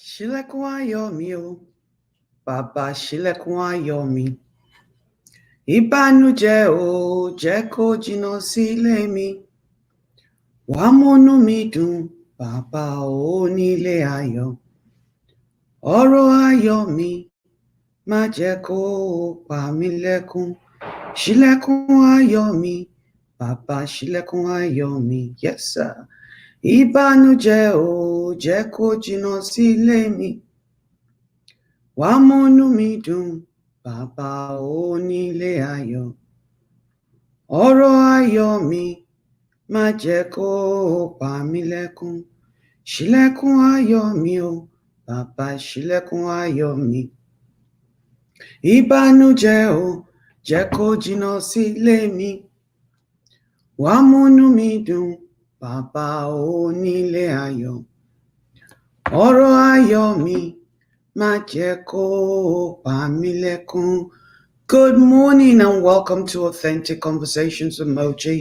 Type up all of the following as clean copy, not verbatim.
Ṣílẹ̀kùn ayọ̀ mi o, bàbá ṣílẹ̀kùn ayọ̀ mi. Ìbànújẹ́ o, jẹ́ kó jìnnà sílé mi. Wàá múnú mi dùn, bàbá onílé ayọ̀. Ọ̀rọ̀ ayọ̀ mi, má jẹ́ kó pa mí lẹ́kún. Ṣílẹ̀kùn ayọ̀ mi, bàbá ṣílẹ̀kùn ayọ̀ mi. Yes, sir. Ìbànújẹ́ o, jẹ́ kó jìnnà sílé mi. Wàá múnú mi dùn, bàbá onílé ayọ̀. Ọ̀rọ̀ ayọ̀ mi, má jẹ́ kó pa mí lẹ́kún. Ṣílẹ̀kùn ayọ̀ mi o, bàbá ṣílẹ̀kùn ayọ̀ mi. Ìbànújẹ́ o, jẹ́ kó jìnnà sílé mi. Wàá múnú mi dùn, bàbá onílé ayọ̀. Ọ̀rọ̀ ayọ̀ mi, má jẹ́ kó pa mí lẹ́kún. Good morning and welcome to Authentic Conversations with Moji.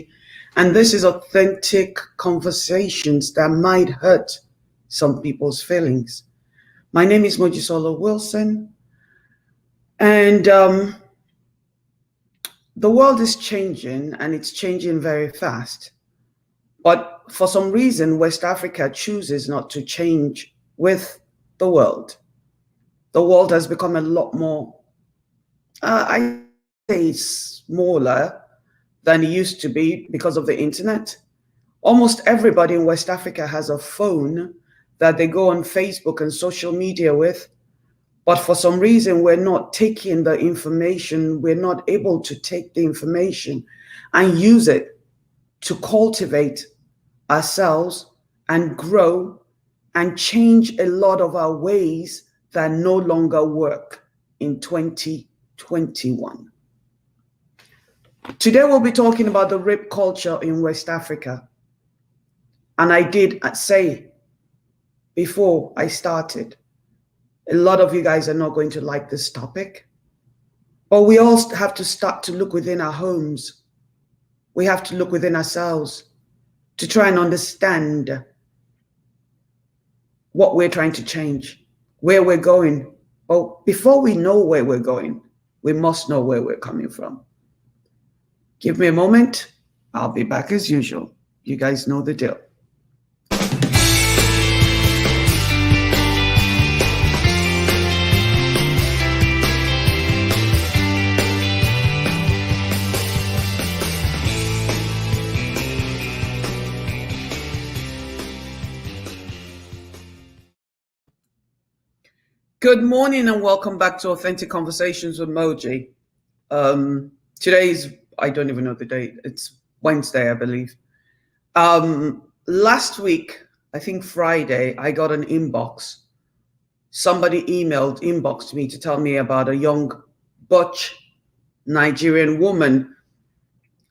And this is authentic conversations that might hurt some people's feelings. My name is Mojisola Wilson. And the world is changing, and it's changing very fast. But for some reason, West Africa chooses not to change with the world. The world has become a lot more, I say, smaller than it used to be because of the internet. Almost everybody in West Africa has a phone that they go on Facebook and social media with. But for some reason, we're not taking the information. We're not able to take the information and use it to cultivate ourselves and grow and change a lot of our ways that no longer work in 2021. Today, we'll be talking about the rape culture in West Africa. And I did say before I started, a lot of you guys are not going to like this topic, but we all have to start to look within our homes. We have to look within ourselves to try and understand what we're trying to change, where we're going. But before we know where we're going, we must know where we're coming from. Give me a moment. I'll be back as usual. You guys know the deal. Good morning and welcome back to Authentic Conversations with Moji. Today's, I don't even know the date. It's Wednesday, I believe. Last week, I think Friday, I got an inbox. Somebody inboxed me to tell me about a young butch Nigerian woman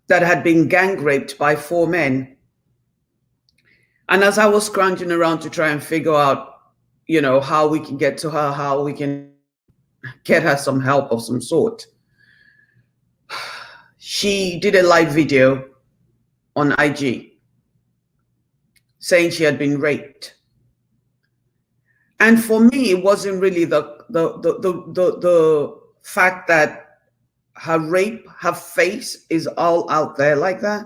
that had been gang raped by 4 men. And as I was scrounging around to try and figure out, how we can get to her, how we can get her some help of some sort, she did a live video on IG saying she had been raped. And for me, it wasn't really the fact that her face is all out there like that.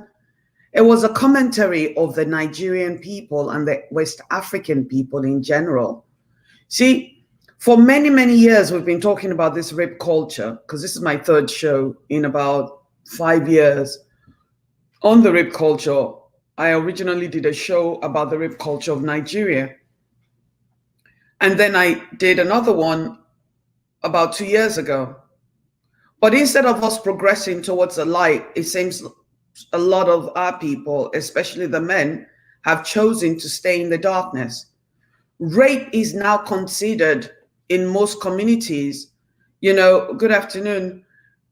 It was a commentary of the Nigerian people and the West African people in general. See, for many, many years, we've been talking about this rape culture, because this is my 3rd show in about 5 years on the rape culture. I originally did a show about the rape culture of Nigeria. And then I did another one about 2 years ago. But instead of us progressing towards the light, it seems a lot of our people, especially the men, have chosen to stay in the darkness. Rape is now considered in most communities, good afternoon,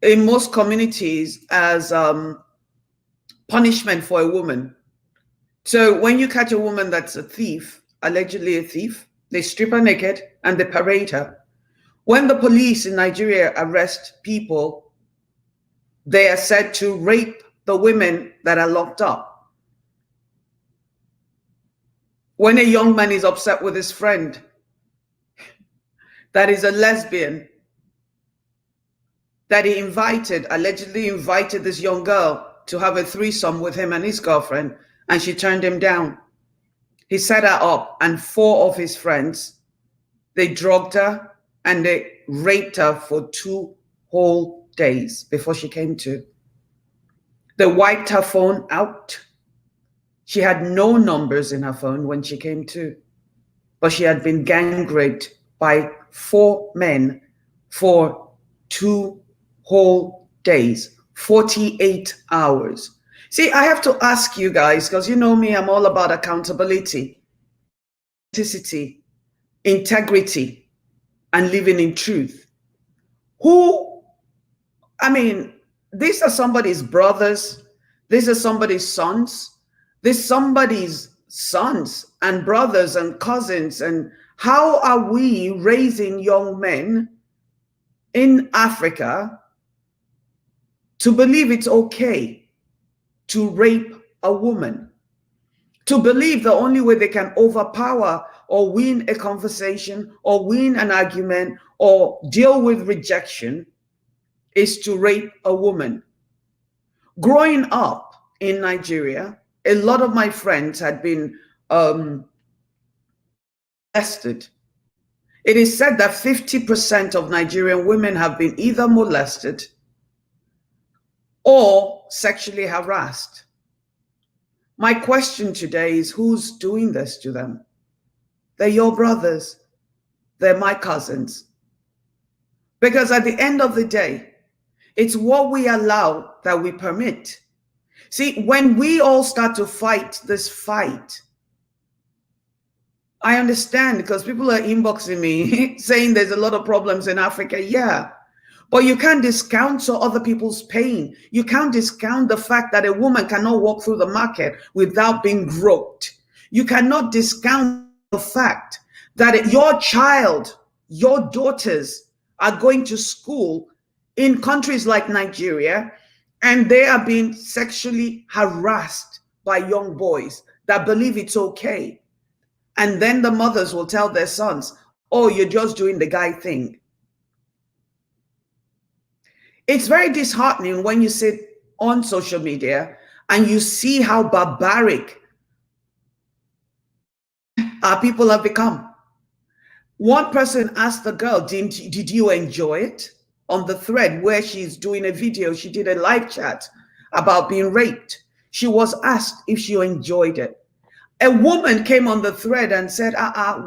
in most communities as punishment for a woman. So when you catch a woman that's a thief, allegedly a thief, they strip her naked and they parade her. When the police in Nigeria arrest people, they are said to rape the women that are locked up. When a young man is upset with his friend, that is a lesbian, that he allegedly invited this young girl to have a threesome with him and his girlfriend, and she turned him down. He set her up, and 4 of his friends, they drugged her and they raped her for 2 whole days before she came to. They wiped her phone out. She had no numbers in her phone when she came to, but she had been gang raped by 4 men for 2 whole days, 48 hours. See, I have to ask you guys, because you know me, I'm all about accountability, authenticity, integrity, and living in truth. These are somebody's brothers, these are somebody's sons, these somebody's sons and brothers and cousins. And how are we raising young men in Africa to believe it's okay to rape a woman, to believe the only way they can overpower or win a conversation or win an argument or deal with rejection is to rape a woman? Growing up in Nigeria, a lot of my friends had been molested. It is said that 50% of Nigerian women have been either molested or sexually harassed. My question today is, who's doing this to them? They're your brothers. They're my cousins. Because at the end of the day, it's what we allow that we permit. See, when we all start to fight this fight, I understand, because people are inboxing me saying there's a lot of problems in Africa. Yeah. But you can't discount other people's pain. You can't discount the fact that a woman cannot walk through the market without being groped. You cannot discount the fact that your child, your daughters are going to school in countries like Nigeria, and they are being sexually harassed by young boys that believe it's okay. And then the mothers will tell their sons, oh, you're just doing the guy thing. It's very disheartening when you sit on social media and you see how barbaric our people have become. One person asked the girl, did you enjoy it? On the thread where she's doing a video, she did a live chat about being raped. She was asked if she enjoyed it. A woman came on the thread and said,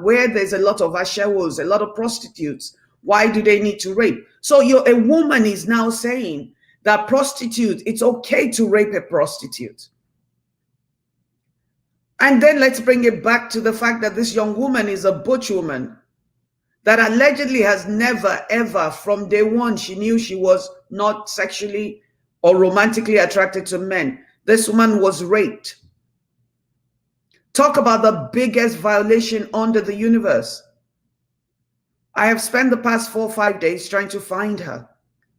where there's a lot of ashewos, a lot of prostitutes, why do they need to rape? So a woman is now saying that prostitute, it's okay to rape a prostitute. And then let's bring it back to the fact that this young woman is a butch woman that allegedly has never, ever, from day one, she knew she was not sexually or romantically attracted to men. This woman was raped. Talk about the biggest violation under the universe. I have spent the past 4 or 5 days trying to find her,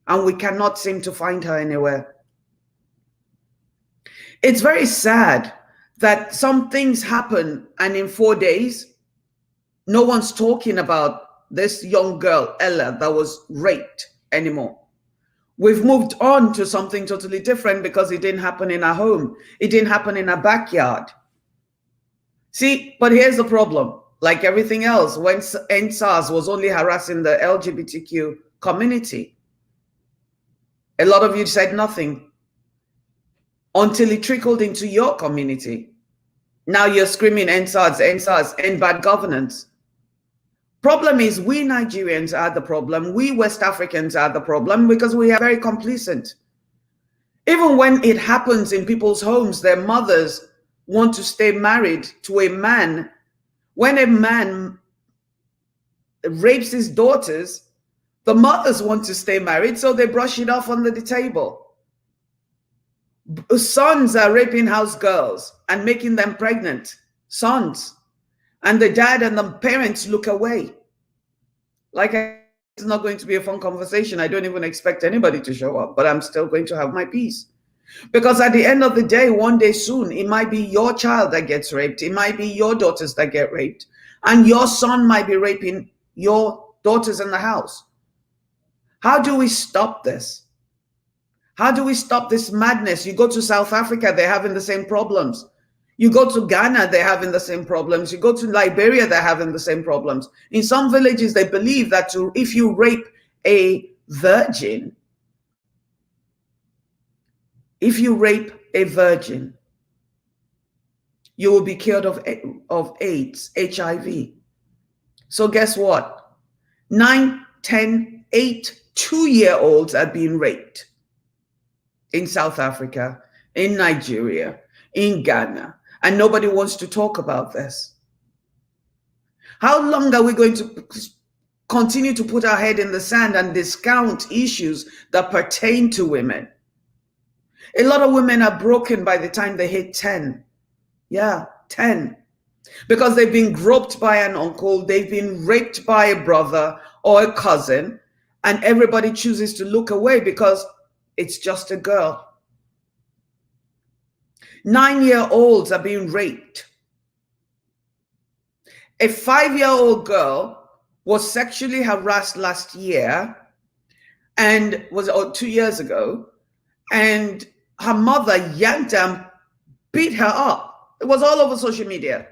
and we cannot seem to find her anywhere. It's very sad that some things happen, and in 4 days, no one's talking about this young girl, Ella, that was raped anymore. We've moved on to something totally different because it didn't happen in our home. It didn't happen in our backyard. See, but here's the problem. Like everything else, when NSAS was only harassing the LGBTQ community, a lot of you said nothing until it trickled into your community. Now you're screaming NSAS, NSAS, end bad governance. Problem is, we Nigerians are the problem. We West Africans are the problem because we are very complacent. Even when it happens in people's homes, their mothers want to stay married to a man. When a man rapes his daughters, the mothers want to stay married, so they brush it off under the table. Sons are raping house girls and making them pregnant. Sons. And the dad and the parents look away. It's not going to be a fun conversation. I don't even expect anybody to show up, but I'm still going to have my peace. Because at the end of the day, one day soon, it might be your child that gets raped. It might be your daughters that get raped. And your son might be raping your daughters in the house. How do we stop this? How do we stop this madness? You go to South Africa, they're having the same problems. You go to Ghana, they're having the same problems. You go to Liberia, they're having the same problems. In some villages, they believe that if you rape a virgin, you will be cured of AIDS, HIV. So guess what? 9, 10, 8, 2-year-olds are being raped in South Africa, in Nigeria, in Ghana, and nobody wants to talk about this. How long are we going to continue to put our head in the sand and discount issues that pertain to women? A lot of women are broken by the time they hit 10. Yeah, 10. Because they've been groped by an uncle, they've been raped by a brother or a cousin, and everybody chooses to look away because it's just a girl. 9-year-olds are being raped. A 5-year-old girl was sexually harassed last year and or 2 years ago, and her mother yanked her and beat her up. It was all over social media.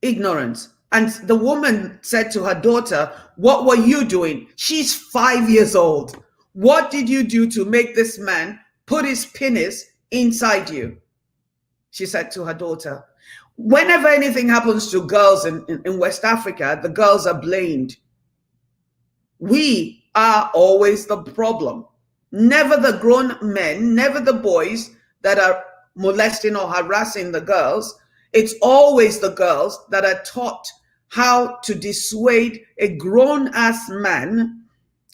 Ignorance. And the woman said to her daughter, "What were you doing?" She's 5 years old. "What did you do to make this man put his penis inside you?" She said to her daughter. Whenever anything happens to girls in West Africa, the girls are blamed. We are always the problem. Never the grown men, never the boys that are molesting or harassing the girls. It's always the girls that are taught how to dissuade a grown-ass man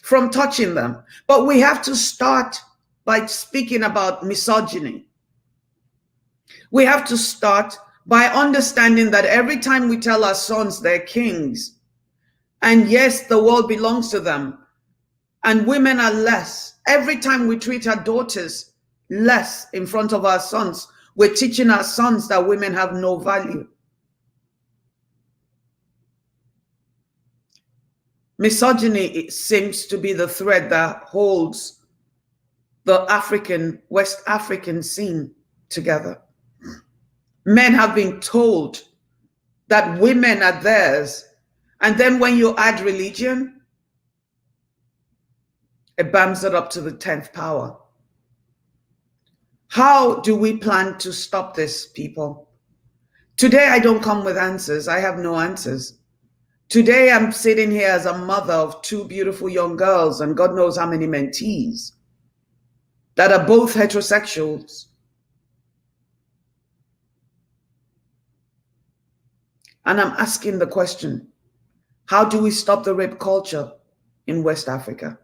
from touching them. But we have to start by speaking about misogyny. We have to start by understanding that every time we tell our sons they're kings, and yes, the world belongs to them, and women are less, every time we treat our daughters less in front of our sons, we're teaching our sons that women have no value. Misogyny seems to be the thread that holds the West African scene together. Men have been told that women are theirs. And then when you add religion, it bumps it up to the 10th power. How do we plan to stop this, people? Today, I don't come with answers. I have no answers. Today, I'm sitting here as a mother of 2 beautiful young girls and God knows how many mentees that are both heterosexuals. And I'm asking the question, how do we stop the rape culture in West Africa?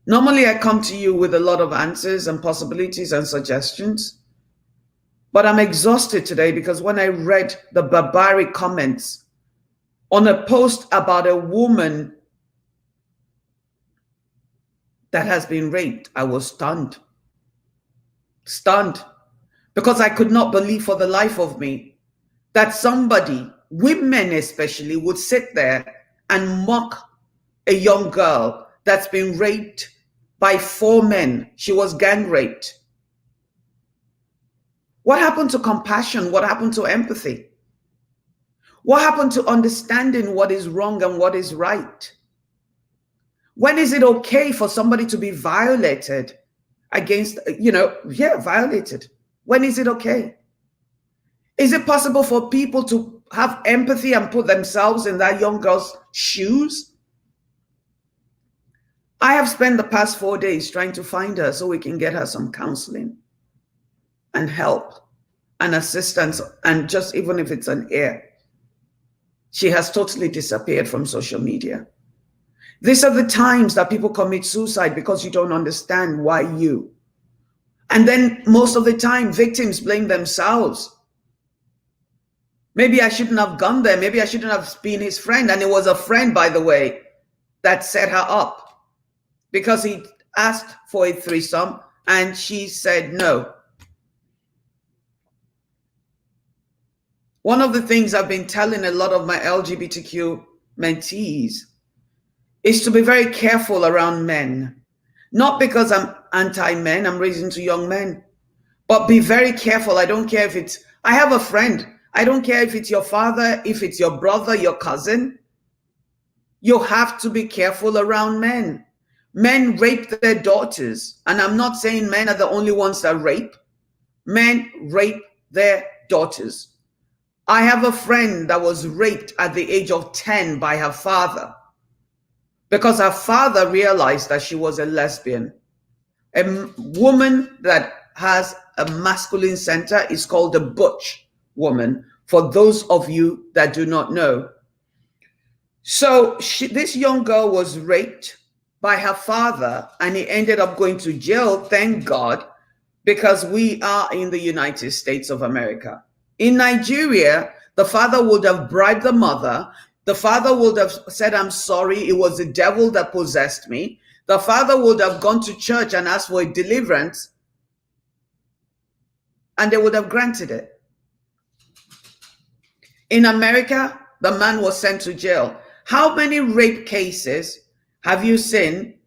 Normally, I come to you with a lot of answers and possibilities and suggestions, but I'm exhausted today because when I read the barbaric comments on a post about a woman that has been raped, I was stunned. Stunned, because I could not believe for the life of me that somebody, women especially, would sit there and mock a young girl that's been raped by 4 men. She was gang raped. What happened to compassion? What happened to empathy? What happened to understanding what is wrong and what is right? When is it okay for somebody to be violated against, violated? When is it okay? Is it possible for people to have empathy and put themselves in that young girl's shoes? I have spent the past 4 days trying to find her so we can get her some counseling and help and assistance, and just even if it's an ear. She has totally disappeared from social media. These are the times that people commit suicide because you don't understand why you. And then most of the time, victims blame themselves. Maybe I shouldn't have gone there. Maybe I shouldn't have been his friend. And it was a friend, by the way, that set her up because he asked for a threesome and she said no. One of the things I've been telling a lot of my LGBTQ mentees is to be very careful around men. Not because I'm anti-men, I'm raising to young men, but be very careful. I don't care if it's, I have a friend, I don't care if it's your father, if it's your brother, your cousin. You have to be careful around men. Men rape their daughters. And I'm not saying men are the only ones that rape. Men rape their daughters. I have a friend that was raped at the age of 10 by her father because her father realized that she was a lesbian. A woman that has a masculine center is called a butch woman, for those of you that do not know. So this young girl was raped by her father, and he ended up going to jail, thank God, because we are in the United States of America. In Nigeria, the father would have bribed the mother. The father would have said, I'm sorry, it was the devil that possessed me. The father would have gone to church and asked for a deliverance, and they would have granted it. In America, the man was sent to jail. How many rape cases have you seen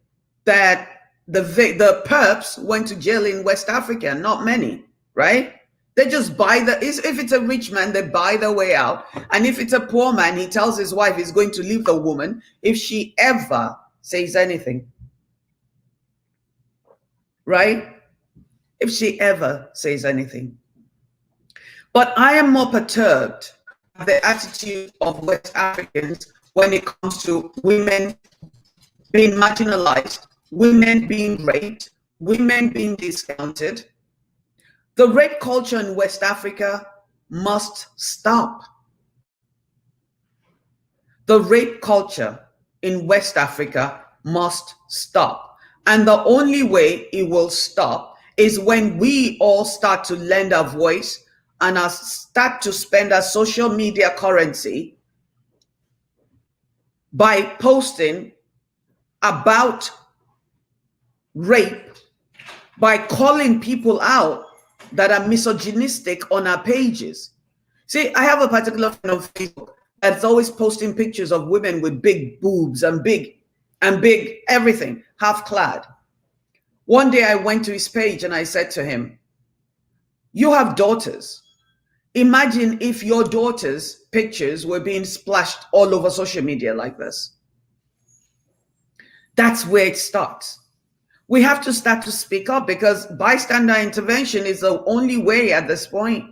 that the perps went to jail in West Africa? Not many, right? They just buy if it's a rich man, they buy their way out. And if it's a poor man, he tells his wife he's going to leave the woman if she ever says anything. Right? If she ever says anything. But I am more perturbed by the attitude of West Africans when it comes to women being marginalized, women being raped, women being discounted. The rape culture in West Africa must stop. The rape culture in West Africa must stop. And the only way it will stop is when we all start to lend our voice and start to spend our social media currency by posting about rape, by calling people out that are misogynistic on our pages. See, I have a particular friend on Facebook that's always posting pictures of women with big boobs and big everything, half clad. One day I went to his page and I said to him, you have daughters. Imagine if your daughter's pictures were being splashed all over social media like this. That's where it starts. We have to start to speak up because bystander intervention is the only way at this point.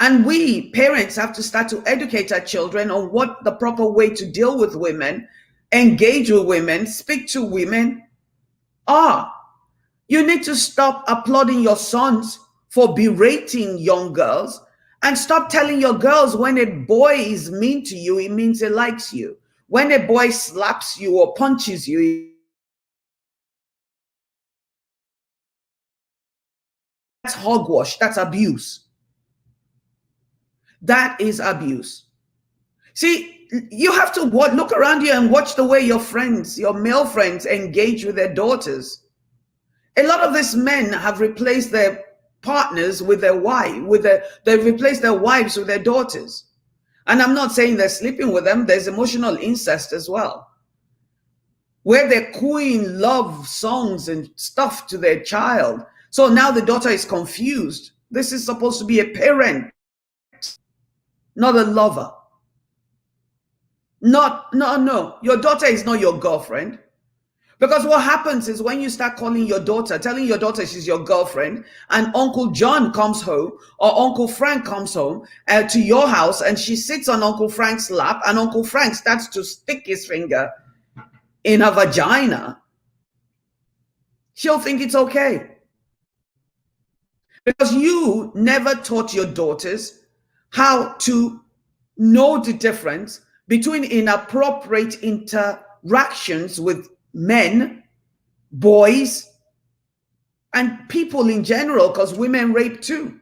And we, parents, have to start to educate our children on what the proper way to deal with women, engage with women, speak to women are. You need to stop applauding your sons for berating young girls and stop telling your girls when a boy is mean to you, it means he likes you. When a boy slaps you or punches you, that's hogwash, that's abuse. That is abuse. See, you have to look around you and watch the way your friends, your male friends, engage with their daughters. A lot of these men have replaced their partners with their wife, they've replaced their wives with their daughters. And I'm not saying they're sleeping with them, there's emotional incest as well, where they're cooing love songs and stuff to their child. So now the daughter is confused. This is supposed to be a parent, not a lover. No, your daughter is not your girlfriend. Because what happens is when you start calling your daughter, telling your daughter she's your girlfriend, and Uncle John comes home or Uncle Frank comes home to your house and she sits on Uncle Frank's lap and Uncle Frank starts to stick his finger in her vagina, she'll think it's okay. Because you never taught your daughters how to know the difference between inappropriate interactions with men, boys, and people in general, because women rape too.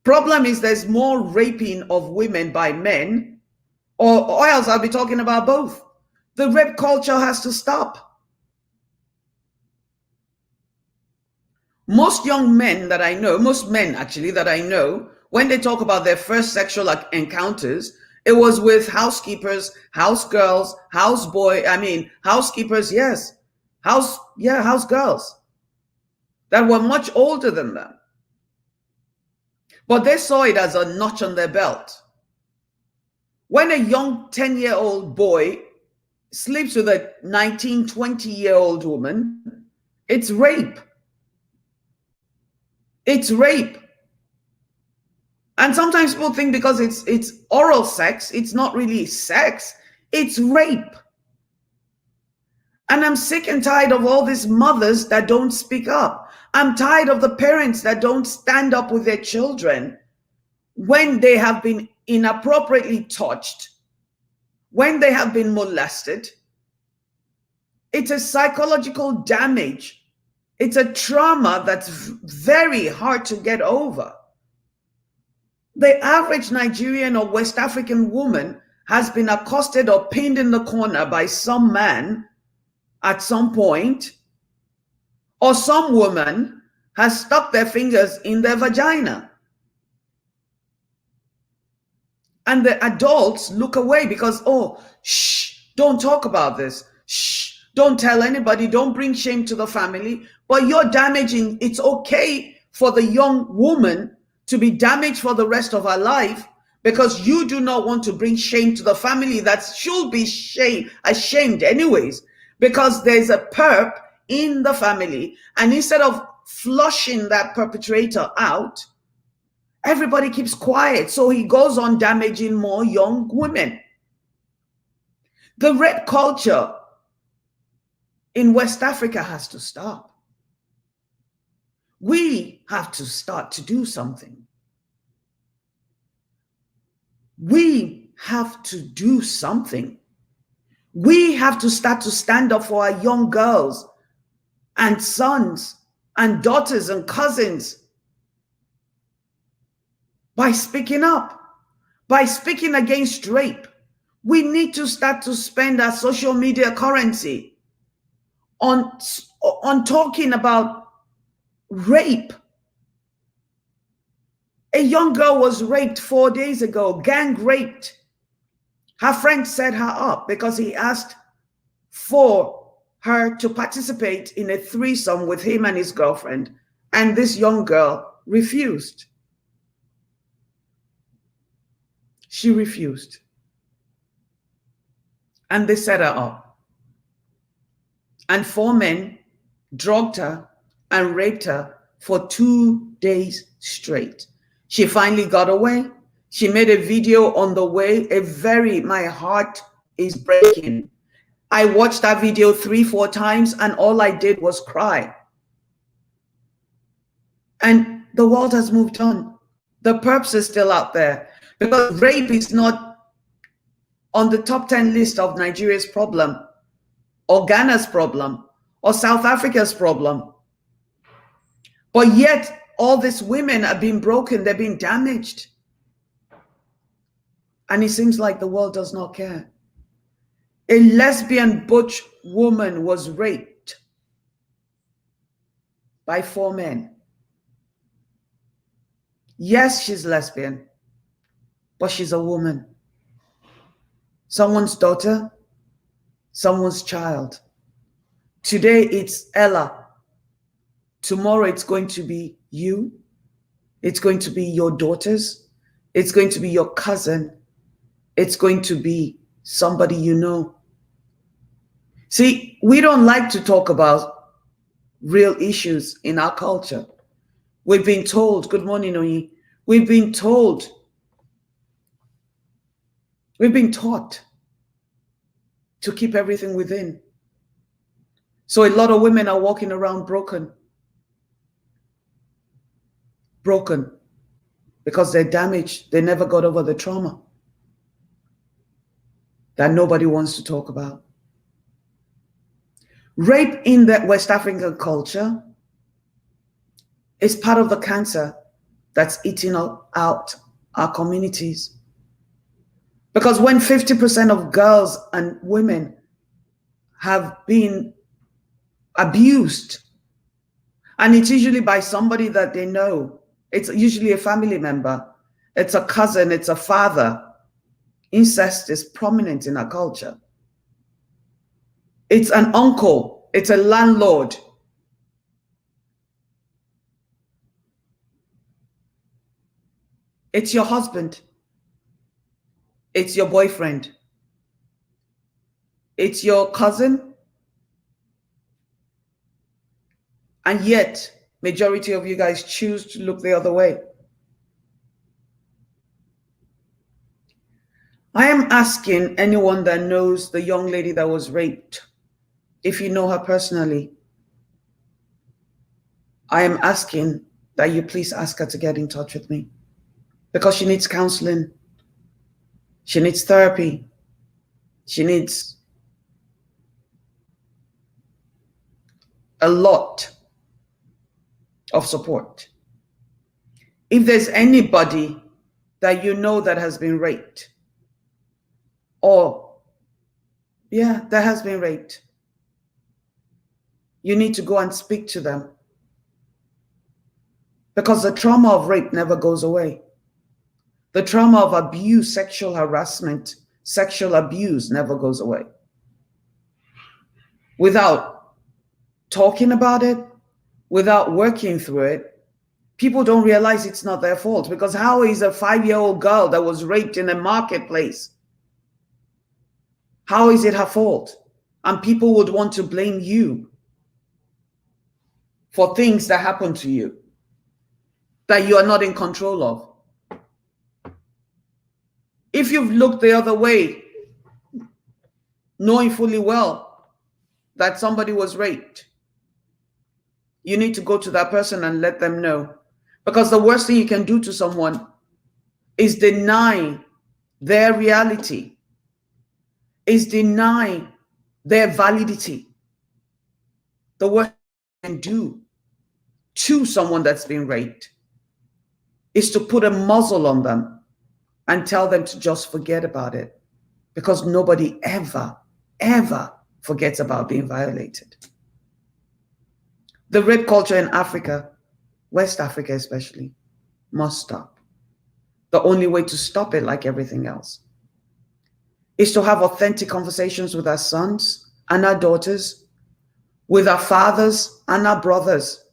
Problem is there's more raping of women by men, or else I'll be talking about both. The rape culture has to stop. Most young men that I know, most men actually that I know, when they talk about their first sexual encounters, It was with housekeepers, house girls, housekeepers, yes. House girls that were much older than them. But they saw it as a notch on their belt. When a young 10-year-old boy sleeps with a 19, 20-year-old woman, it's rape. It's rape. And sometimes people think because it's oral sex, it's not really sex, it's rape. And I'm sick and tired of all these mothers that don't speak up. I'm tired of the parents that don't stand up with their children when they have been inappropriately touched, when they have been molested. It's a psychological damage. It's a trauma that's very hard to get over. The average Nigerian or West African woman has been accosted or pinned in the corner by some man at some point, or some woman has stuck their fingers in their vagina. And the adults look away because, oh, shh, don't talk about this. Shh, don't tell anybody. Don't bring shame to the family. But you're damaging. It's okay for the young woman to be damaged for the rest of her life because you do not want to bring shame to the family that should be ashamed anyways, because there's a perp in the family. And instead of flushing that perpetrator out, everybody keeps quiet. So he goes on damaging more young women. The rape culture in West Africa has to stop. We have to start to do something. We have to do something. We have to start to stand up for our young girls and sons and daughters and cousins by speaking up, by speaking against rape. We need to start to spend our social media currency on talking about rape. A young girl was raped 4 days ago, gang raped. Her friend set her up because he asked for her to participate in a threesome with him and his girlfriend, and this young girl refused. She refused. And they set her up. And 4 men drugged her and raped her for 2 days straight. She finally got away. She made a video on the way. My heart is breaking. I watched that video 3-4 times and all I did was cry. And the world has moved on. The perps are still out there because rape is not on the top 10 list of Nigeria's problem or Ghana's problem or South Africa's problem. But yet all these women are being broken, they're being damaged. And it seems like the world does not care. A lesbian butch woman was raped by 4 men. Yes, she's lesbian, but she's a woman. Someone's daughter, someone's child. Today it's Ella. Tomorrow it's going to be you. It's going to be your daughters. It's going to be your cousin. It's going to be somebody you know. See, we don't like to talk about real issues in our culture. We've been told, good morning, Oyi. We've been taught to keep everything within. So a lot of women are walking around broken because they're damaged. They never got over the trauma that nobody wants to talk about. Rape in the West African culture is part of the cancer that's eating out our communities. Because when 50% of girls and women have been abused, and it's usually by somebody that they know, it's usually a family member, it's a cousin, it's a father, Incest is prominent in our culture. It's an uncle, it's a landlord. It's your husband. It's your boyfriend. It's your cousin. And yet, majority of you guys choose to look the other way. I am asking anyone that knows the young lady that was raped, if you know her personally, I am asking that you please ask her to get in touch with me, because she needs counseling. She needs therapy. She needs a lot of support. If there's anybody that you know that has been raped, or that has been raped, you need to go and speak to them, because the trauma of rape never goes away. The trauma of abuse, sexual harassment, sexual abuse never goes away. Without talking about it, without working through it, people don't realize it's not their fault. Because how is a 5-year-old girl that was raped in a marketplace, how is it her fault? And people would want to blame you for things that happen to you that you are not in control of. If you've looked the other way, knowing fully well that somebody was raped, you need to go to that person and let them know. Because the worst thing you can do to someone is deny their reality, is deny their validity. The worst you can do to someone that's been raped is to put a muzzle on them and tell them to just forget about it, because nobody ever, ever forgets about being violated. The rape culture in Africa, West Africa especially, must stop. The only way to stop it, like everything else, is to have authentic conversations with our sons and our daughters, with our fathers and our brothers.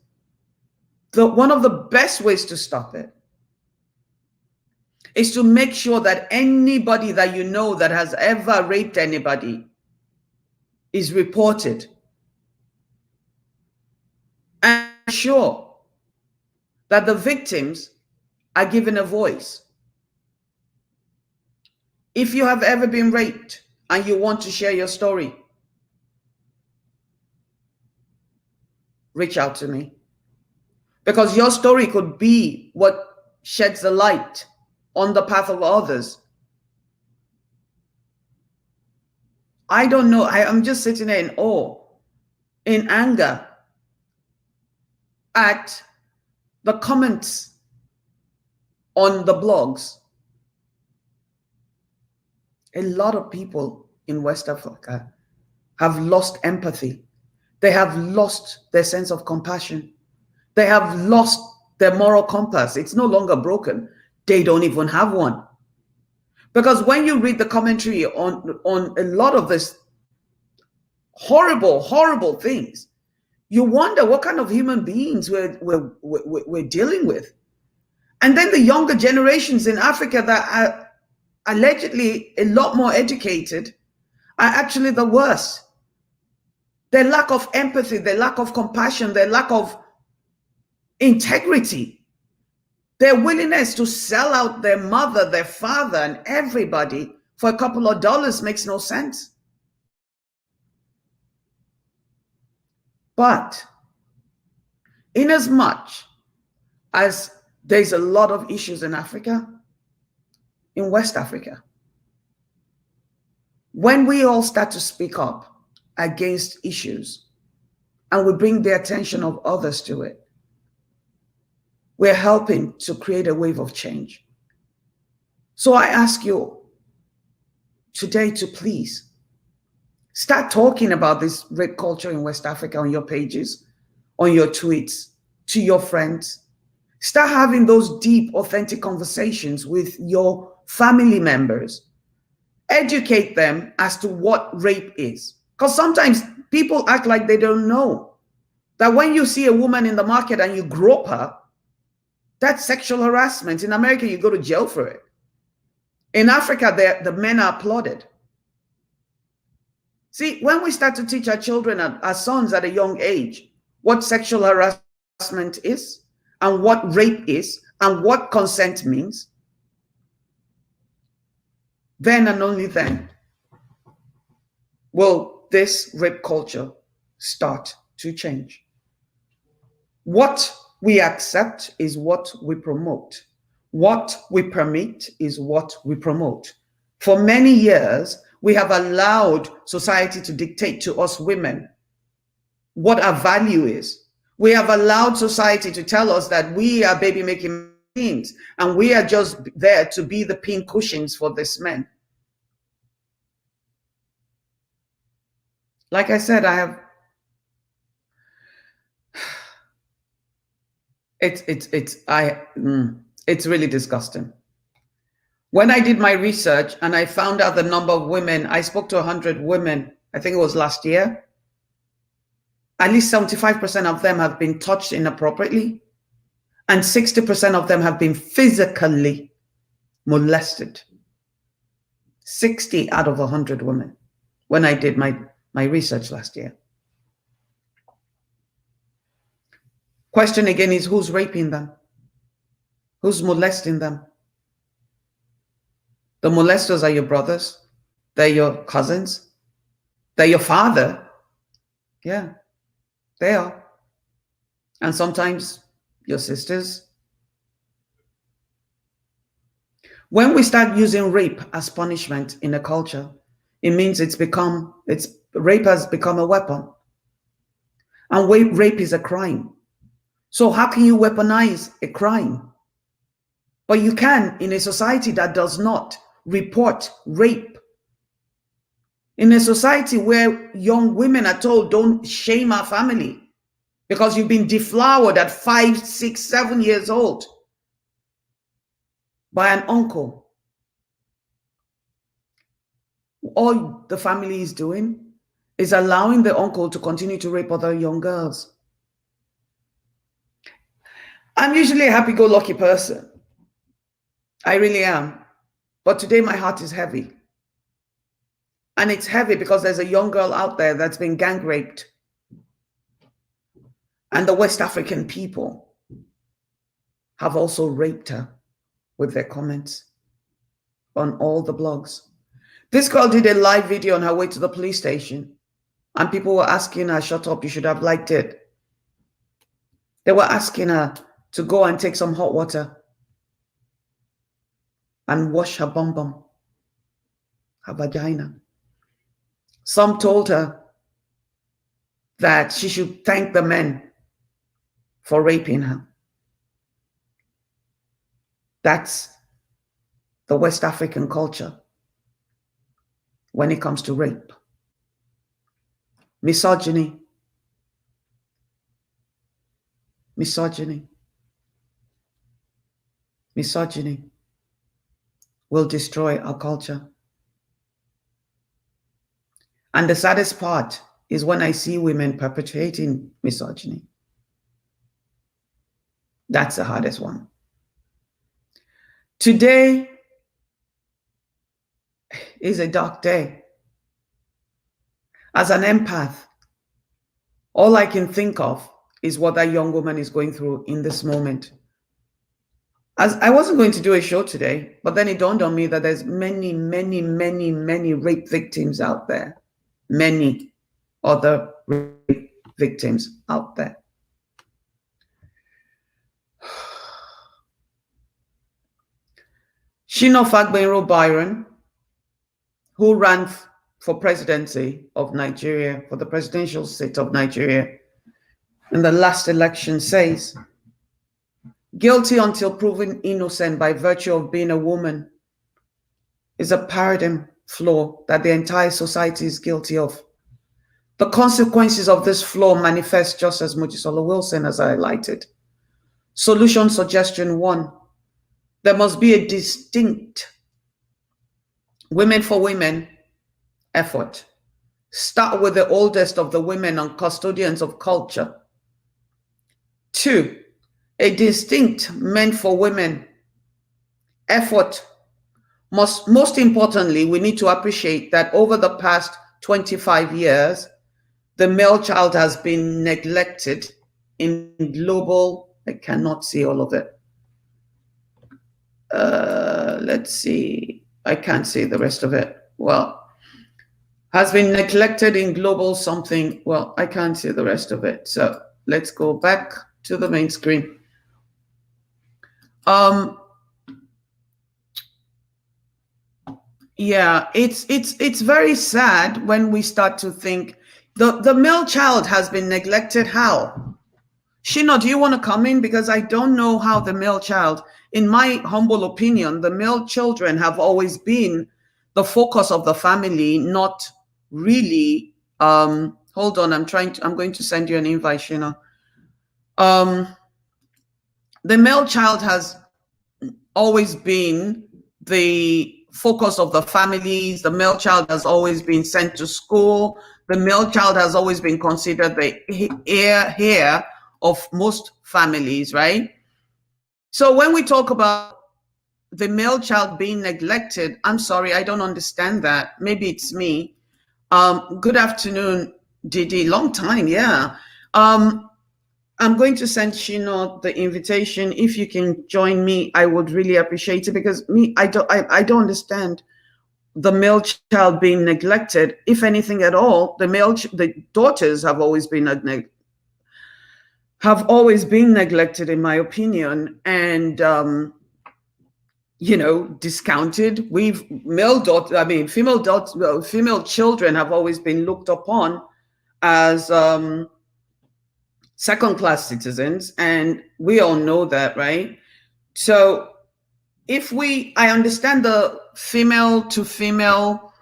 One of the best ways to stop it is to make sure that anybody that you know that has ever raped anybody is reported. And ensure that the victims are given a voice. If you have ever been raped and you want to share your story, reach out to me. Because your story could be what sheds the light on the path of others. I don't know. I'm just sitting there in awe, in anger at the comments on the blogs. A lot of people in West Africa have lost empathy. They have lost their sense of compassion. They have lost their moral compass. It's no longer broken. They don't even have one. Because when you read the commentary on a lot of this horrible, horrible things, you wonder what kind of human beings we're dealing with. And then the younger generations in Africa that are allegedly a lot more educated are actually the worst. Their lack of empathy, their lack of compassion, their lack of integrity, their willingness to sell out their mother, their father, and everybody for a couple of dollars makes no sense. But inasmuch as there's a lot of issues in Africa, in West Africa, when we all start to speak up against issues and we bring the attention of others to it, we're helping to create a wave of change. So I ask you today to please start talking about this rape culture in West Africa on your pages, on your tweets, to your friends. Start having those deep, authentic conversations with your family members, educate them as to what rape is. Because sometimes people act like they don't know that when you see a woman in the market and you grope her, that's sexual harassment. In America, you go to jail for it. In Africa, the men are applauded. See, when we start to teach our children, our sons at a young age, what sexual harassment is, and what rape is, and what consent means, then and only then will this rape culture start to change. What we accept is what we promote. What we permit is what we promote. For many years, we have allowed society to dictate to us women what our value is. We have allowed society to tell us that we are baby-making machines and we are just there to be the pink cushions for this men. Like I said, it's really disgusting. When I did my research and I found out the number of women, I spoke to 100 women, I think it was last year. At least 75% of them have been touched inappropriately, and 60% of them have been physically molested. 60 out of 100 women when I did my research last year. Question again is, who's raping them? Who's molesting them? The molesters are your brothers. They're your cousins. They're your father. Yeah, they are. And sometimes your sisters. When we start using rape as punishment in a culture, it means rape has become a weapon. And rape is a crime. So how can you weaponize a crime? But you can in a society that does not report rape. In a society where young women are told, don't shame our family because you've been deflowered at 5, 6, 7 years old by an uncle. All the family is doing is allowing the uncle to continue to rape other young girls. I'm usually a happy-go-lucky person. I really am. But today my heart is heavy. And it's heavy because there's a young girl out there that's been gang raped. And the West African people have also raped her with their comments on all the blogs. This girl did a live video on her way to the police station. And people were asking her, shut up, you should have liked it. They were asking her to go and take some hot water and wash her bum bum, her vagina. Some told her that she should thank the men for raping her. That's the West African culture when it comes to rape. Misogyny. Misogyny. Misogyny will destroy our culture. And the saddest part is when I see women perpetrating misogyny. That's the hardest one. Today is a dark day. As an empath, all I can think of is what that young woman is going through in this moment. As I wasn't going to do a show today, but then it dawned on me that there's many, many, many, many rape victims out there. Many other rape victims out there. Shina Fagbenro Byron, who ran for presidency of Nigeria, for the presidential seat of Nigeria in the last election, says, guilty until proven innocent by virtue of being a woman is a paradigm flaw that the entire society is guilty of. The consequences of this flaw manifest just as Mojisola Wilson has highlighted. Solution suggestion 1, there must be a distinct Women for women effort. Start with the oldest of the women and custodians of culture. 2, a distinct men for women effort. Most importantly, we need to appreciate that over the past 25 years, the male child has been neglected in global, I cannot see all of it. Let's see, I can't see the rest of it. Well, has been neglected in global something. Well, I can't see the rest of it. So let's go back to the main screen. Yeah, it's very sad when we start to think the male child has been neglected. How? Shina, do you want to come in? Because I don't know how the male child, in my humble opinion, the male children have always been the focus of the family, not really. Hold on, I'm going to send you an invite, Shina. The male child has always been the focus of the families. The male child has always been sent to school. The male child has always been considered the heir of most families, right? So when we talk about the male child being neglected, I'm sorry, I don't understand that. Maybe it's me. Good afternoon, Didi. Long time, yeah. I'm going to send Shino the invitation. If you can join me, I would really appreciate it, because I don't understand the male child being neglected. If anything at all, the daughters have always been neglected, in my opinion, and discounted. Female children have always been looked upon as second-class citizens, and we all know that, right? So I understand the female to female,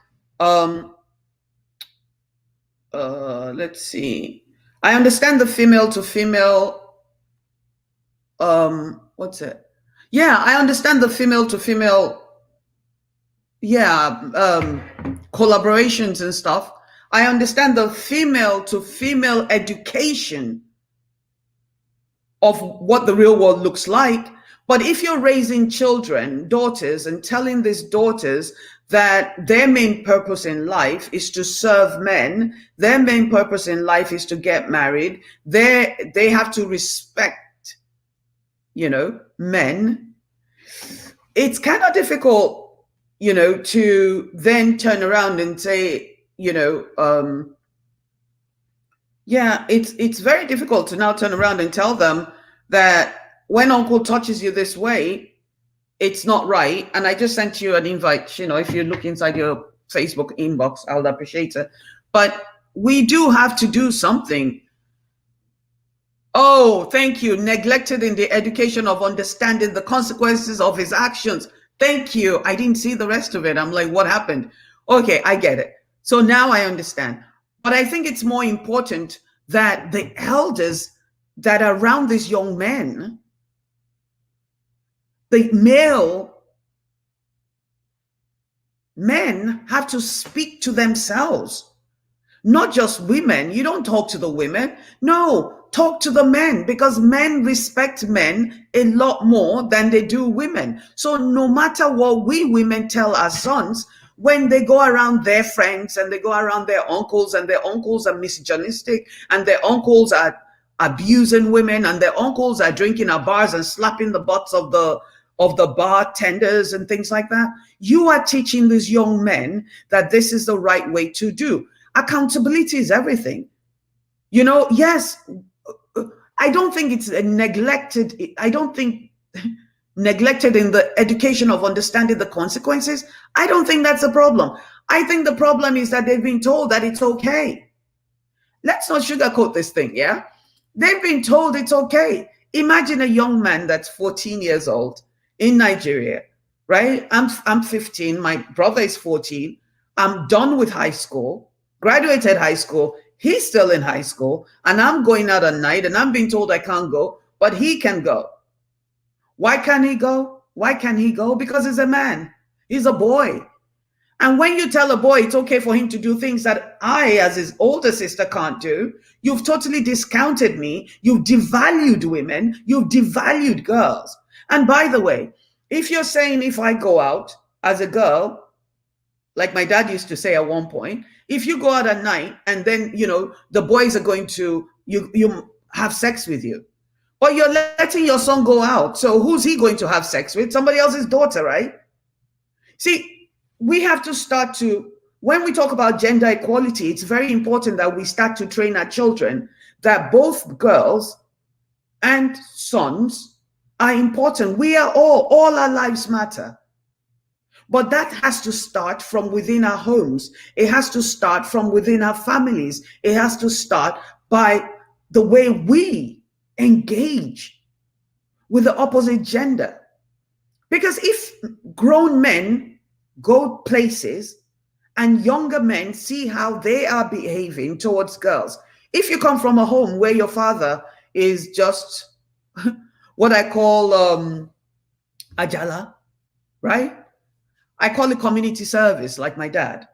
let's see. I understand the female to female, what's it? Yeah, I understand the female to female, collaborations and stuff. I understand the female to female education of what the real world looks like. But if you're raising children, daughters, and telling these daughters that their main purpose in life is to serve men, their main purpose in life is to get married, they have to respect, men, it's kind of difficult, to then turn around and say, it's very difficult to now turn around and tell them that when uncle touches you this way, it's not right. And I just sent you an invite. If you look inside your Facebook inbox, I would appreciate it. But we do have to do something. Oh, thank you. Neglected in the education of understanding the consequences of his actions. Thank you. I didn't see the rest of it. I'm like, what happened? Okay, I get it. So now I understand. But I think it's more important that the elders that are around these young men, the male men, have to speak to themselves, not just women. You don't talk to the women. No, talk to the men, because men respect men a lot more than they do women. So no matter what we women tell our sons, when they go around their friends and they go around their uncles, and their uncles are misogynistic, and their uncles are abusing women, and their uncles are drinking at bars and slapping the butts of the bartenders and things like that, you are teaching these young men that this is the right way to do. Accountability is everything. Yes, I don't think it's neglected. I don't think neglected in the education of understanding the consequences. I don't think that's a problem. I think the problem is that they've been told that it's okay. Let's not sugarcoat this thing, yeah? They've been told it's okay. Imagine a young man that's 14 years old in Nigeria, right? I'm 15, my brother is 14. I'm done with high school, graduated high school. He's still in high school, and I'm going out at night, and I'm being told I can't go, but he can go. Why can't he go? Why can't he go? Because he's a man. He's a boy. And when you tell a boy it's okay for him to do things that I, as his older sister, can't do, you've totally discounted me. You've devalued women. You've devalued girls. And by the way, if you're saying if I go out as a girl, like my dad used to say at one point, if you go out at night and then, the boys are going to, you have sex with you, but you're letting your son go out. So who's he going to have sex with? Somebody else's daughter, right? See, we have to start to, when we talk about gender equality, it's very important that we start to train our children that both girls and sons are important. We are all our lives matter. But that has to start from within our homes. It has to start from within our families. It has to start by the way we engage with the opposite gender. Because if grown men go places and younger men see how they are behaving towards girls, if you come from a home where your father is just what I call ajala, right? I call it community service, like my dad,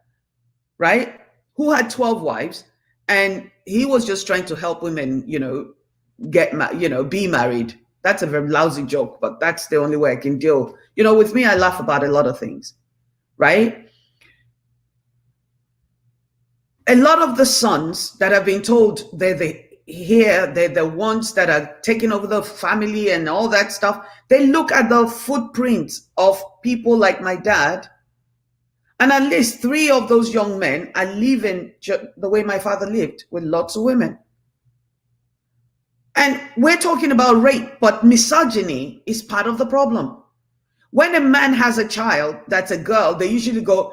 right? Who had 12 wives, and he was just trying to help women, be married. That's a very lousy joke, but that's the only way I can deal. With me, I laugh about a lot of things, right? A lot of the sons that have been told they're the ones that are taking over the family and all that stuff, they look at the footprints of people like my dad, and at least 3 of those young men are living the way my father lived, with lots of women. And we're talking about rape, but misogyny is part of the problem. When a man has a child that's a girl, they usually go,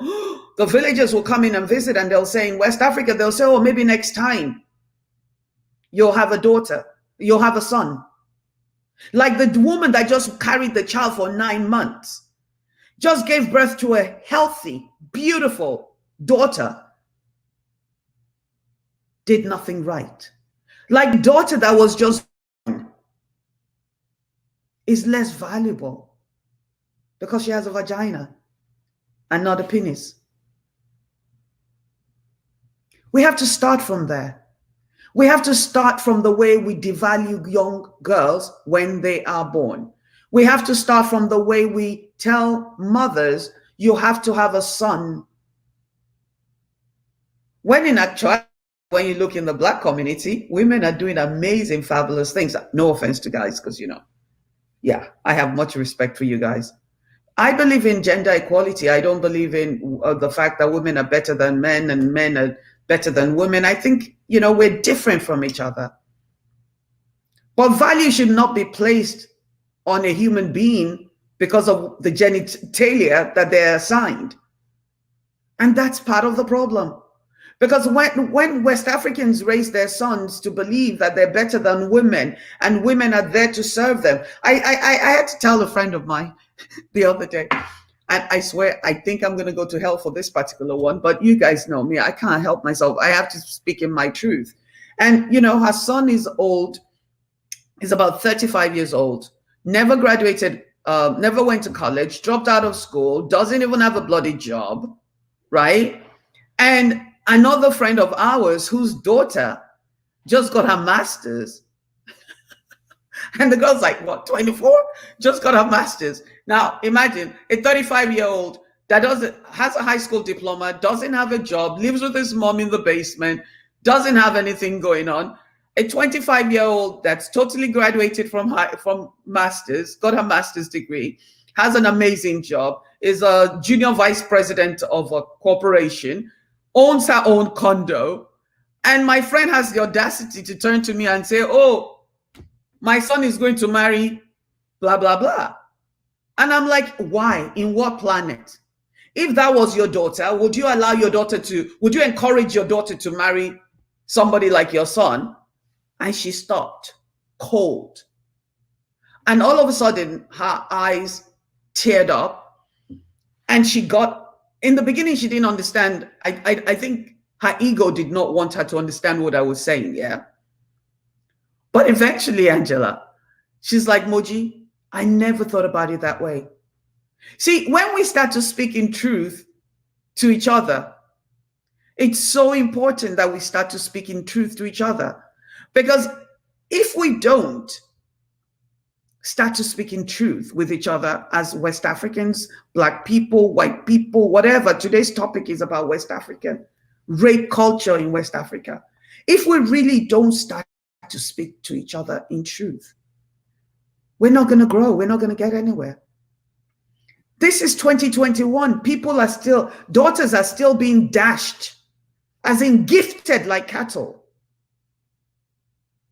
the villagers will come in and visit, and they'll say, in West Africa, they'll say, oh, maybe next time you'll have a daughter, you'll have a son. Like the woman that just carried the child for 9 months, just gave birth to a healthy, beautiful daughter, did nothing right. Like daughter that was just born is less valuable because she has a vagina and not a penis. We have to start from there. We have to start from the way we devalue young girls when they are born. We have to start from the way we tell mothers, you have to have a son. When in actuality, when you look in the Black community, women are doing amazing, fabulous things. No offense to guys, because, I have much respect for you guys. I believe in gender equality. I don't believe in the fact that women are better than men and men are better than women. I think, we're different from each other. But value should not be placed on a human being because of the genitalia that they're assigned. And that's part of the problem. Because when West Africans raise their sons to believe that they're better than women and women are there to serve them. I had to tell a friend of mine the other day, and I swear, I think I'm going to go to hell for this particular one, but you guys know me. I can't help myself. I have to speak in my truth. And, her son is old. He's about 35 years old, never graduated, never went to college, dropped out of school, doesn't even have a bloody job, right? And another friend of ours whose daughter just got her master's. And the girl's like, what, 24? Just got her master's. Now, imagine a 35-year-old that has a high school diploma, doesn't have a job, lives with his mom in the basement, doesn't have anything going on. A 25-year-old that's totally graduated from master's, got her master's degree, has an amazing job, is a junior vice president of a corporation, owns her own condo. And my friend has the audacity to turn to me and say, oh, my son is going to marry blah, blah, blah. And I'm like, why? In what planet? If that was your daughter, would you encourage your daughter to marry somebody like your son? And she stopped cold. And all of a sudden, her eyes teared up. And in the beginning, she didn't understand. I think her ego did not want her to understand what I was saying, yeah? But eventually, Angela, she's like, Moji, I never thought about it that way. See, when we start to speak in truth, to each other. It's so important that we start to speak in truth to each other. Because if we don't start to speak in truth with each other as West Africans, Black people, white people, whatever, today's topic is about West African rape culture in West Africa. If we really don't start to speak to each other in truth, we're not going to grow. We're not going to get anywhere. This is 2021. Daughters are still being dashed, as in gifted like cattle,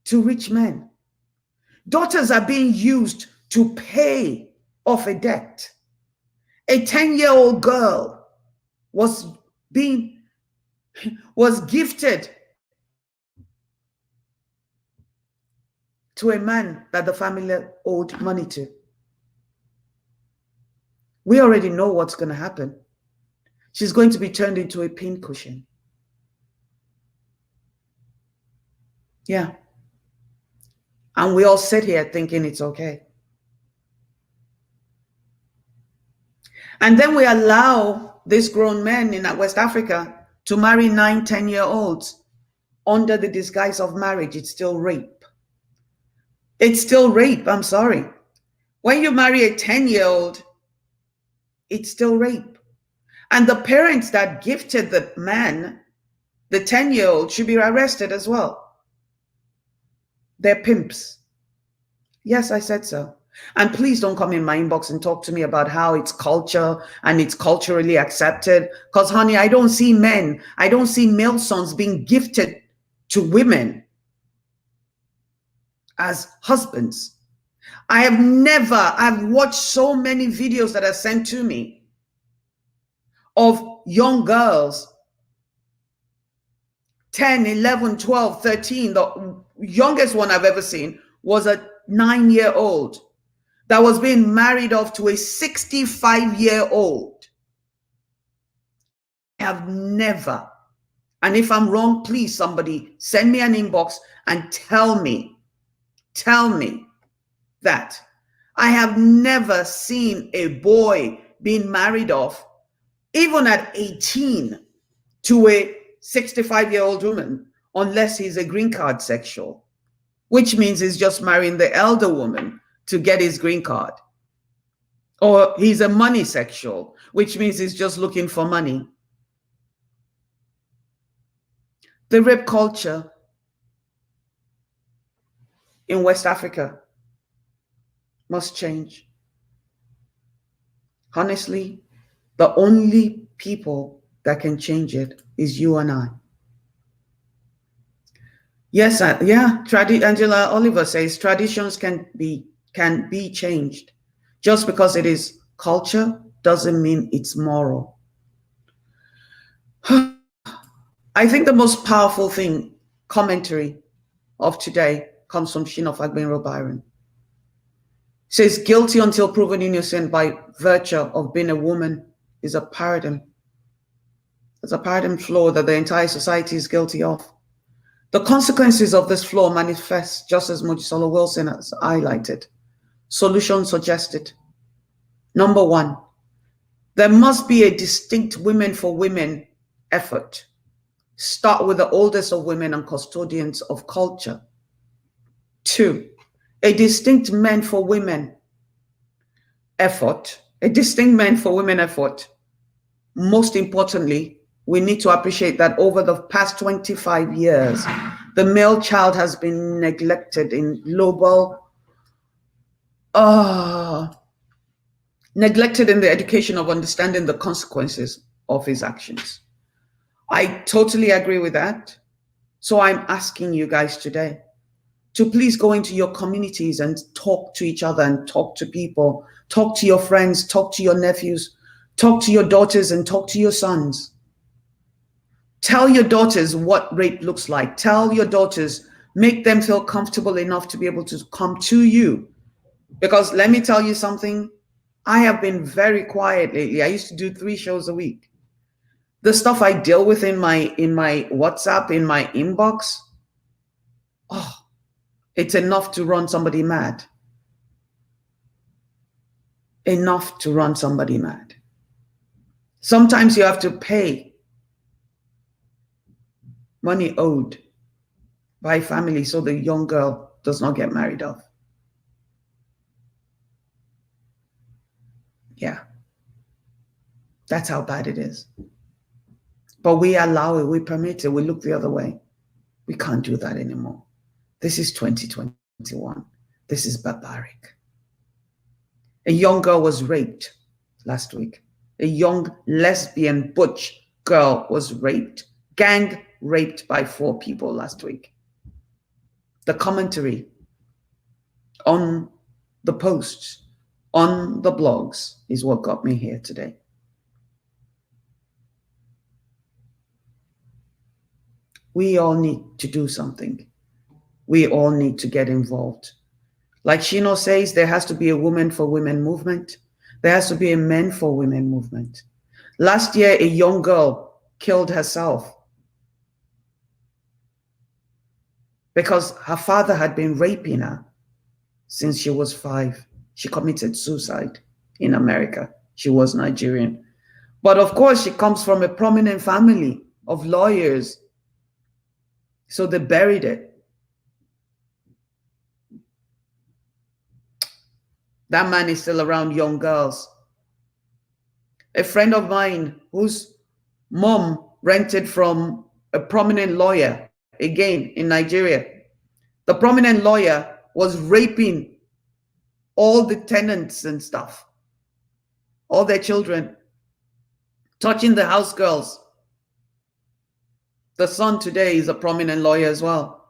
to rich men. Daughters are being used to pay off a debt. A 10-year-old girl was gifted to a man that the family owed money to. We already know what's going to happen. She's going to be turned into a pincushion. Yeah. And we all sit here thinking it's okay. And then we allow these grown men in West Africa to marry 9, 10-year-olds under the disguise of marriage. It's still rape. It's still rape. I'm sorry. When you marry a 10-year-old, it's still rape. And the parents that gifted the man, the 10-year-old, should be arrested as well. They're pimps. Yes, I said so. And please don't come in my inbox and talk to me about how it's culture and it's culturally accepted. Because, honey, I don't see male sons being gifted to women as husbands. I've watched so many videos that are sent to me of young girls, 10, 11, 12, 13. The youngest one I've ever seen was a 9-year-old that was being married off to a 65-year-old. I have never, and if I'm wrong, please somebody send me an inbox and tell me that I have never seen a boy being married off, even at 18, to a 65-year-old woman, unless he's a green card sexual, which means he's just marrying the elder woman to get his green card. Or he's a money sexual, which means he's just looking for money. The rape culture in West Africa must change. Honestly, the only people that can change it is you and I. Yes, Angela Oliver says traditions can be changed. Just because it is culture doesn't mean it's moral. I think the most powerful commentary of today comes from Shina Fagbenro Byron. Says guilty until proven innocent by virtue of being a woman is a paradigm. It's a paradigm flaw that the entire society is guilty of. The consequences of this flaw manifest just as Mojisola Wilson has highlighted. Solution suggested. Number 1, there must be a distinct women for women effort. Start with the oldest of women and custodians of culture. 2, a distinct men for women effort. A distinct men for women effort. Most importantly, we need to appreciate that over the past 25 years, the male child has been neglected in neglected in the education of understanding the consequences of his actions. I totally agree with that. So I'm asking you guys today to please go into your communities and talk to each other and talk to people, talk to your friends, talk to your nephews, talk to your daughters and talk to your sons. Tell your daughters what rape looks like. Tell your daughters, make them feel comfortable enough to be able to come to you. Because let me tell you something, I have been very quiet lately. I used to do 3 shows a week. The stuff I deal with in my WhatsApp, in my inbox, it's enough to run somebody mad. Enough to run somebody mad. Sometimes you have to pay money owed by family so the young girl does not get married off. Yeah, that's how bad it is. But we allow it, we permit it, we look the other way. We can't do that anymore. This is 2021. This is barbaric. A young girl was raped last week. A young lesbian butch girl was raped, gang raped by 4 people last week. The commentary on the posts, on the blogs is what got me here today. We all need to do something. We all need to get involved. Like Shino says, there has to be a woman for women movement. There has to be a men for women movement. Last year, a young girl killed herself because her father had been raping her since she was 5. She committed suicide in America. She was Nigerian. But of course, she comes from a prominent family of lawyers. So they buried it. That man is still around young girls. A friend of mine whose mom rented from a prominent lawyer, again in Nigeria. The prominent lawyer was raping all the tenants and stuff, all their children, touching the house girls. The son today is a prominent lawyer as well.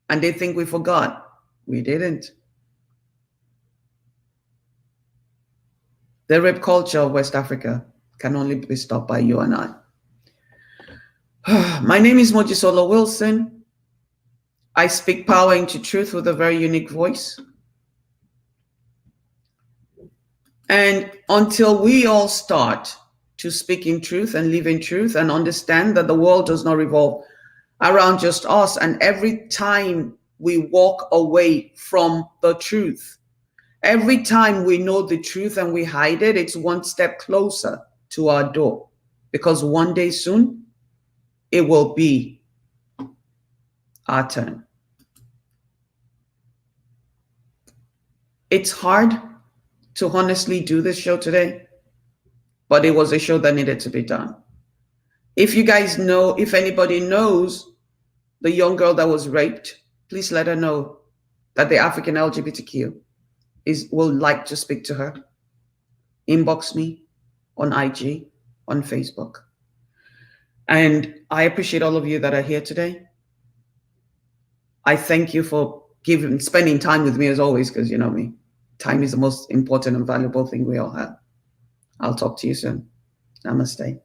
And they think we forgot. We didn't. The rape culture of West Africa can only be stopped by you and I. My name is Mojisola Wilson. I speak power into truth with a very unique voice. And until we all start to speak in truth and live in truth and understand that the world does not revolve around just us, and every time we walk away from the truth, every time we know the truth and we hide it, it's one step closer to our door. Because one day soon, it will be our turn. It's hard to honestly do this show today, but it was a show that needed to be done. If you guys know, if anybody knows the young girl that was raped, please let her know that the African LGBTQ will like to speak to her. Inbox me on IG, on Facebook. And I appreciate all of you that are here today. I thank you for spending time with me as always, because you know me. Time is the most important and valuable thing we all have. I'll talk to you soon. Namaste.